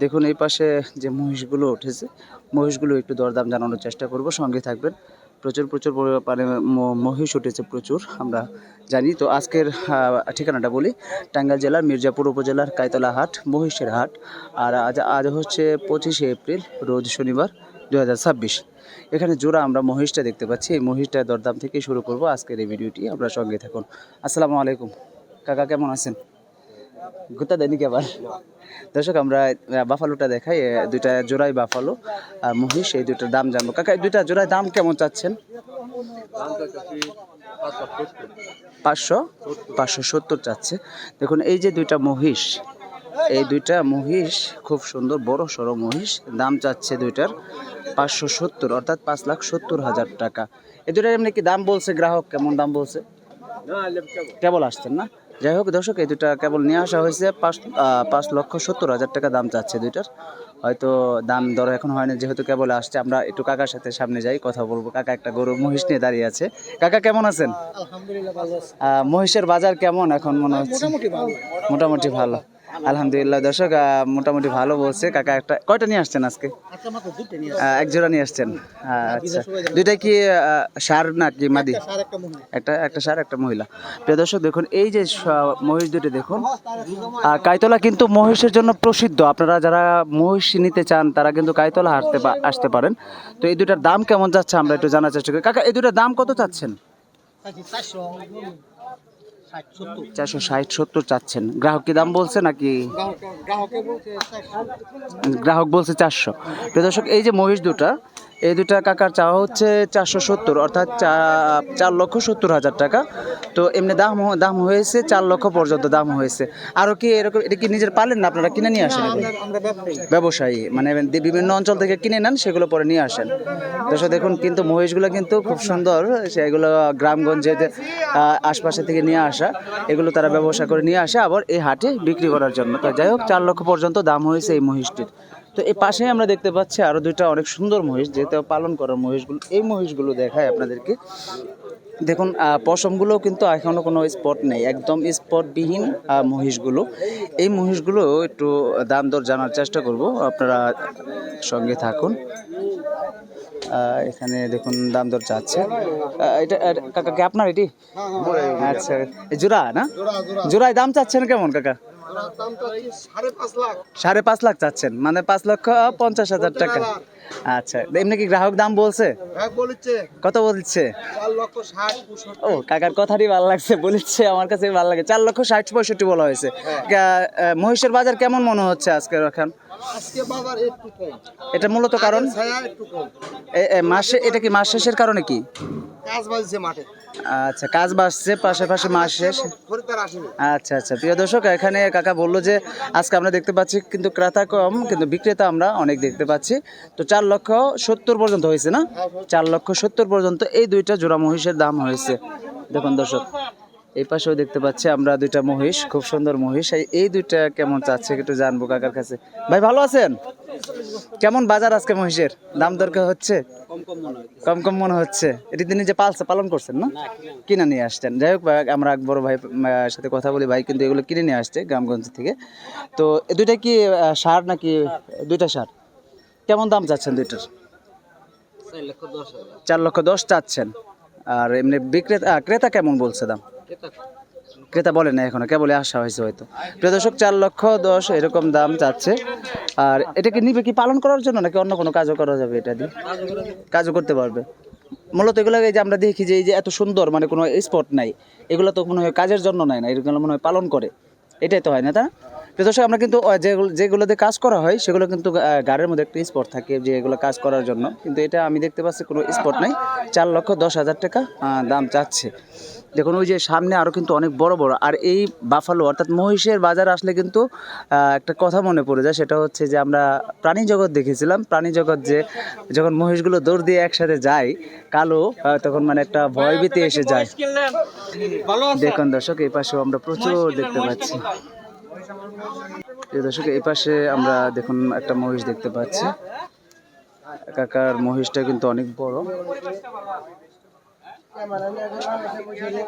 দেখুন এই পাশে যে মহিষগুলো উঠেছে, মহিষগুলো একটু দরদাম জানানোর চেষ্টা করব, সঙ্গে থাকবেন। প্রচুর প্রচুর মানে মহিষ উঠেছে প্রচুর, আমরা জানি। তো আজকের ঠিকানাটা বলি, টাঙ্গাইল জেলার মির্জাপুর উপজেলার কাইতলা হাট, মহিষের হাট। আর আজ হচ্ছে 25শে এপ্রিল, রোজ শনিবার 2026। এখানে জোড়া আমরা মহিষটা দেখতে পাচ্ছি, এই মহিষটার দরদাম থেকে শুরু করব আজকের এই ভিডিওটি, আমরা সঙ্গে থাকুন। আসসালামু আলাইকুম কাকা, কেমন আছেন? গুতা দেয়নি কি আবার? দর্শক আমরা বাফালোটা দেখাই, দুইটা জোড়াই বাফালো আর মহিষ, এই দুইটার দাম জানবো। কাকা এই দুইটা জোড়ায় দাম কেমন চাচ্ছেন? 570 চাচ্ছে। দেখুন এই যে দুইটা মহিষ, এই দুইটা মহিষ খুব সুন্দর বড় সড়ো মহিষ, দাম চাচ্ছে দুইটার 570, অর্থাৎ 5,70,000 টাকা। এই দুইটার এমনি কি দাম বলছে গ্রাহক? কেমন দাম বলছে? কেবল আসছেন না? যাই হোক দর্শক, এই দুটা কেবল নিয়ে আসা হয়েছে, 5,70,000 টাকা দাম চাচ্ছে দুইটার। হয়তো দাম দর এখন হয়নি, যেহেতু কেবল আসছে। আমরা একটু কাকার সাথে সামনে যাই, কথা বলবো। কাকা একটা গরু মহিষ নিয়ে দাঁড়িয়ে আছে। কাকা কেমন আছেন? আলহামদুলিল্লাহ ভালো আছি। মহিষের বাজার কেমন এখন মনে হচ্ছে? মোটামুটি ভালো, আলহামদুলিল্লাহ। দর্শক মোটামুটি ভালো বলছে কাকা। একটা কয়টা নিয়ে আসছেন আজকে? এক জোড়া নিয়ে আসছেন। আচ্ছা, দুইটা কি সার নাকি মাদি? একটা সার একটা মহিলা। প্রিয় দর্শক দেখুন এই যে মহিষ দুটো দেখুন, কাইতলা কিন্তু মহিষের জন্য প্রসিদ্ধ। আপনারা যারা মহিষ নিতে চান তারা কিন্তু কাইতলা আসতে পারেন। তো এই দুটার দাম কেমন যাচ্ছে আমরা একটু জানার চেষ্টা করি। কাকা এই দুটার দাম কত চাচ্ছেন? 460-70 চাচ্ছেন। গ্রাহক কি দাম বলছে নাকি? গ্রাহক বলছে 400। প্রিয় দর্শক এই যে মহিষ দুটা, এই দুটা কাকার চাওয়া হচ্ছে 470, অর্থাৎ 4,70,000 টাকা। তো এমনি দাম হয়েছে 4 লক্ষ পর্যন্ত দাম হয়েছে। আরও কি এরকম? এটা কি নিজের পালেন না আপনারা, কিনে নিয়ে আসেন? ব্যবসায়ী, মানে বিভিন্ন অঞ্চল থেকে কিনে নেন, সেগুলো পরে নিয়ে আসেন। দর্শক দেখুন কিন্তু মহিষগুলো কিন্তু খুব সুন্দর, সেগুলো গ্রামগঞ্জে আশপাশে থেকে নিয়ে আসা, এগুলো তারা ব্যবসা করে নিয়ে আসে আবার এই হাটে বিক্রি করার জন্য। তো যাই হোক 4 লক্ষ পর্যন্ত দাম হয়েছে এই মহিষটির। তো এই পাশে আমরা দেখতে পাচ্ছি আরো দুইটা অনেক সুন্দর মহিষ, যেহেতু পালন করার মহিষগুলো। এই মহিষগুলো দেখায় আপনাদেরকে। দেখুন পশমগুলো কিন্তু এখনো কোনো স্পট নেই, একদম স্পটবিহীন মহিষগুলো। এই মহিষগুলো একটু দাম দর জানার চেষ্টা করব, আপনারা সঙ্গে থাকুন। এখানে দেখুন দাম দর চাচ্ছে। এটা কাকা কি আপনার এটি? আচ্ছা, জোড়া না? জোড়ায় দাম চাচ্ছেন কেমন কাকা? 5.5 লাখ চাচ্ছেন, মানে 5,50,000 টাকা। আচ্ছা, এমনি কি গ্রাহক দাম বলছে? কত বলছে? ও কাকার কথাটি ভালো লাগছে, বলছে আমার কাছে ভালো লাগে। 4,60,65 বলা হয়েছে। মহিষের বাজার কেমন মনে হচ্ছে আজকে? এখন এটা মূলত কারণ মাসে, এটা কি মাস শেষের কারণে কি? আচ্ছা, কাজ বাড়ছে, পাশাপাশি মাস শেষ। আচ্ছা আচ্ছা, প্রিয় দর্শক এখানে কাকা বললো যে আজকে আমরা দেখতে পাচ্ছি কিন্তু ক্রেতা কম, কিন্তু বিক্রেতা আমরা অনেক দেখতে পাচ্ছি। তো 4,70,000 পর্যন্ত হয়েছে না? 4,70,000 পর্যন্ত এই দুইটা জোড়া মহিষের দাম হয়েছে। দেখুন দর্শক এই পাশেও দেখতে পাচ্ছি আমরা দুইটা মহিষ, খুব সুন্দর মহিষ। এই দুইটা কেমন চাচ্ছে একটু জানবো কাকার কাছে। ভাই ভালো আছেন? কেমন বাজার আজকে মহিষের? দাম দরকার হচ্ছে? কম মনে হচ্ছে। এটি তিনি যে পালন করছেন না, কিনে নিয়ে আসছেন। যাই হোক আমরা এক বড় ভাই সাথে কথা বলি, ভাই কিন্তু এগুলো কিনে নিয়ে আসছে গ্রামগঞ্জ থেকে। তো দুইটা কি সার নাকি? দুইটা সার। কেমন দাম চাচ্ছেন দুইটার? 4,10,000 চাচ্ছেন। আর এমনি ক্রেতা কেমন বলছে দাম? ক্রেতা বলে না এখনো, কেবলই আসা হয়েছে হয়তো। প্রিয় দর্শক 4,10,000 এরকম দাম চাচ্ছে। আর এটাকে নিবে কি পালন করার জন্য নাকি অন্য কোনো কাজও করা যাবে? এটা দিয়ে কাজও করতে পারবে মূলত। এগুলো যে আমরা দেখি যে এই যে এত সুন্দর, মানে কোনো স্পট নাই, এগুলো তো মনে হয় কাজের জন্য নাই না, এগুলো মনে হয় পালন করে, এটাই তো হয় না তা? প্রিয় দর্শক আমরা কিন্তু যেগুলোতে কাজ করা হয় সেগুলো কিন্তু গাড়ির মধ্যে একটা স্পট থাকে যে এগুলো কাজ করার জন্য, কিন্তু এটা আমি দেখতে পাচ্ছি কোনো স্পট নাই। 4,10,000 টাকা দাম চাচ্ছে। দেখুন ওই যে সামনে আরও কিন্তু অনেক বড় বড়। আর এই বাফালো অর্থাৎ মহিষের বাজার আসলে কিন্তু একটা কথা মনে পড়ে যায়, সেটা হচ্ছে যে আমরা প্রাণী জগৎ দেখেছিলাম। প্রাণী জগৎ যে যখন মহিষগুলো দৌড় দিয়ে একসাথে যায় কালো, তখন মানে একটা ভয়ভীতি এসে যায়। দেখুন দর্শক এই পাশেও আমরা প্রচুর দেখতে পাচ্ছি। দর্শক এই পাশে আমরা দেখুন একটা মহিষ দেখতে পাচ্ছি। কাকার মহিষটা কিন্তু অনেক বড়।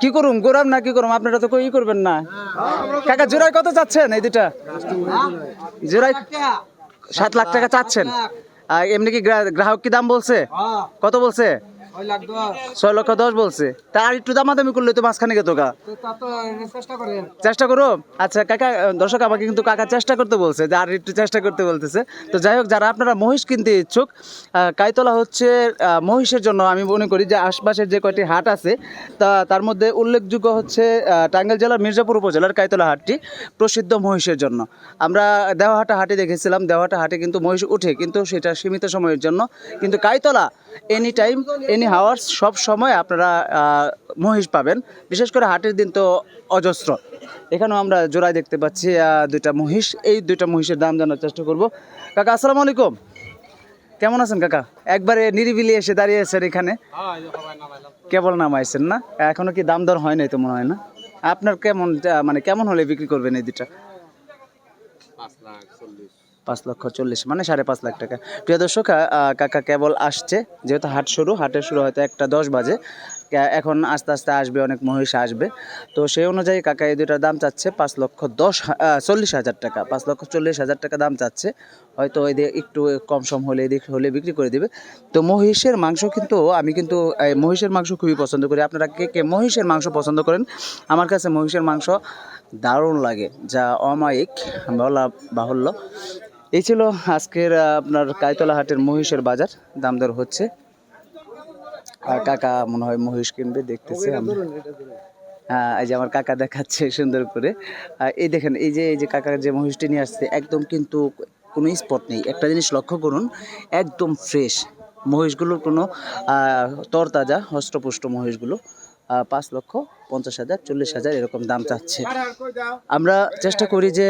কি করুম গোরাম না কি করুম, আপনারা তো কই করবেন না। কাকা জোড়ায় কত চাচ্ছেন এই দুটা? জোড়ায় 7 লাখ টাকা চাচ্ছেন। এমনি কি গ্রাহক কি দাম বলছে? কত বলছে? 6,10,00,000 বলছে। তা আর একটু দামাদামি করলে তো মাঝখানে গেতো গা। চেষ্টা করো। আচ্ছা কাকা, দর্শক আমাকে কিন্তু কাকা চেষ্টা করতে বলছে, যে আর একটু চেষ্টা করতে বলতেছে। তো যাই হোক, যারা আপনারা মহিষ কিনতে ইচ্ছুক, কাইতলা হচ্ছে মহিষের জন্য আমি মনে করি যে আশপাশের যে কয়টি হাট আছে তার মধ্যে উল্লেখযোগ্য হচ্ছে টাঙ্গাইল জেলার মির্জাপুর উপজেলার কাইতলা হাটটি প্রসিদ্ধ মহিষের জন্য। আমরা দেওহাটা হাটে দেখেছিলাম, দেওহাটা হাটে কিন্তু মহিষ উঠে, কিন্তু সেটা সীমিত সময়ের জন্য। কিন্তু Kaitala any time any hours সব সময় আপনারা মহিষ পাবেন, বিশেষ করে হাটের দিন তো অজস্র। এখানেও আমরা জোড়ায় দেখতে পাচ্ছি দুইটা মহিষ। এই দুইটা মহিষের দাম জানার চেষ্টা করব। কাকা আসসালামু আলাইকুম, কেমন আছেন কাকা? একবারে নিরিবিলি এসে দাঁড়িয়েছেন এখানে, কেবল নামাইছেন না? এখনো কি দাম দর হয় নাই তো মনে হয় না? আপনার কেমন মানে কেমন হলে বিক্রি করবেন এই দুটা? 5,40,000 মানে 5.5 লাখ টাকা। প্রিয় দর্শক, কাকা কেবল আসছে, যেহেতু হাট শুরু, হাটের শুরু হয়তো 1-10 বাজে, এখন আস্তে আস্তে আসবে, অনেক মহিষ আসবে। তো সেই অনুযায়ী কাকা এই দুটার দাম চাচ্ছে 5,40,000 টাকা। 5,40,000 টাকা দাম চাচ্ছে। হয়তো এদিকে একটু কম সম হলে এদিক হলে বিক্রি করে দিবে। তো মহিষের মাংস কিন্তু আমি কিন্তু মহিষের মাংস খুবই পছন্দ করি। আপনারা কে কে মহিষের মাংস পছন্দ করেন? আমার কাছে মহিষের মাংস দারুণ লাগে, যা অমায়িক বলা বাহুল্য। এই ছিল আজকের আপনার কাইতলা হাটের মহিষের বাজার, দাম দর হচ্ছে। আর কাকা মনে হয় মহিষ কিনবে, দেখতেছে আমরা। এই যে আমার কাকা দেখাচ্ছে সুন্দর করে। এই দেখেন, এই যে কাকা যে মহিষটি নিয়ে আসছে, একদম কিন্তু কোনো স্পট নেই। একটা জিনিস লক্ষ্য করুন, একদম ফ্রেশ মহিষগুলোর, কোনো তরতাজা হষ্টপুষ্ট মহিষগুলো। 5,50,000, 40,000 এরকম দাম চাচ্ছে। আমরা চেষ্টা করি যে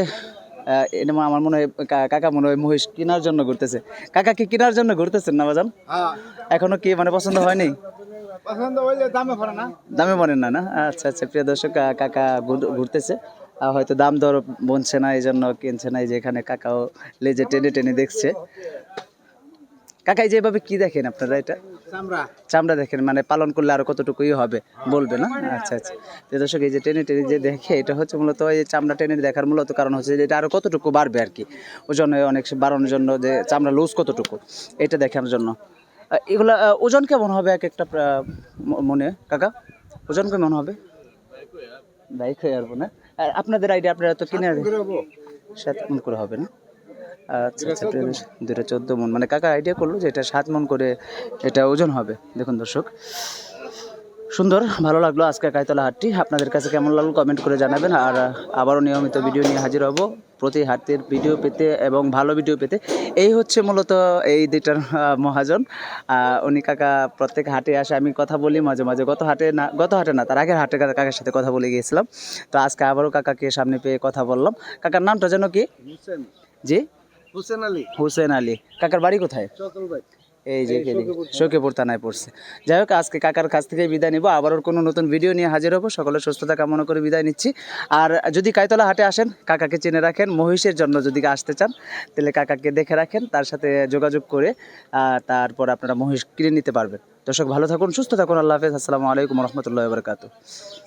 আমার মনে হয় কাকা মনে হয় মহিষ কেনার জন্য ঘুরতেছে। কাকা কি কেনার জন্য ঘুরতেছেন না বাজান? এখনো কি মানে পছন্দ হয়নি? দামে পড়েন না? আচ্ছা আচ্ছা, প্রিয় দর্শক, কাকা ঘুরতেছে, হয়তো দাম দর বনছে না, এই জন্য কিনছে না। এই যে এখানে কাকাও লেজে টেনে টেনে দেখছে। কাকা এই যে এভাবে কি দেখেন আপনারা? এটা চামড়া দেখেন, মানে পালন করলে আরো কতটুকুই হবে বলবে না? আচ্ছা আচ্ছা, প্রিয় দর্শক, এই যে টেনে টেনে যে দেখে, এটা হচ্ছে মূলত এই চামড়া টেনে দেখার মূলত কারণ হচ্ছে যে এটা আরো কতটুকু বাড়বে আর কি, ওজনে অনেক বাড়ানোর জন্য, যে চামড়া লুজ কতটুকু এটা দেখানোর জন্য। এগুলা ওজন কেমন হবে এক একটা মনে কাকা? ওজন কেমন হবে? বাইক হয়ে আসবো না? আপনাদের আইডিয়া, আপনারা তো কিনে 7 মণ করে হবে না? আচ্ছা আচ্ছা, 14 মণ, মানে কাকা আইডিয়া করলো যে এটা 7 মণ করে এটা ওজন হবে। দেখুন দর্শক, সুন্দর, ভালো লাগলো আজকে কাইতলা হাটটি। আপনাদের কাছে কেমন লাগলো কমেন্ট করে জানাবেন। আর আবারও নিয়মিত ভিডিও নিয়ে হাজির হব, প্রতি হাটের ভিডিও পেতে এবং ভালো ভিডিও পেতে। এই হচ্ছে মূলত এই দুইটার মহাজন। উনি কাকা প্রত্যেক হাটে আসে, আমি কথা বলি মাঝে মাঝে। গত হাটে না, তার আগের হাটে কাকার সাথে কথা বলে গিয়েছিলাম। তো আজকে আবারও কাকাকে সামনে পেয়ে কথা বললাম। কাকার নামটা যেন কি? জি, হুসেন আলী। কাকার বাড়ি কোথায়? এই যে শোকেপুর থানায় পড়ছে। যাই হোক, আজকে কাকার কাছ থেকে বিদায় নিব, আবার ওর কোনো নতুন ভিডিও নিয়ে হাজির হবো। সকলের সুস্থতা কামনা করে বিদায় নিচ্ছি। আর যদি কাইতলা হাটে আসেন, কাকাকে চিনে রাখেন। মহিষের জন্য যদি আসতে চান, তাহলে কাকাকে দেখে রাখেন, তার সাথে যোগাযোগ করে তারপর আপনারা মহিষ কিনে নিতে পারবেন। দর্শক ভালো থাকুন, সুস্থ থাকুন, আল্লাহ হাফেজ, আসসালামু আলাইকুম রহমতুল্লাহ বারকাতুহু।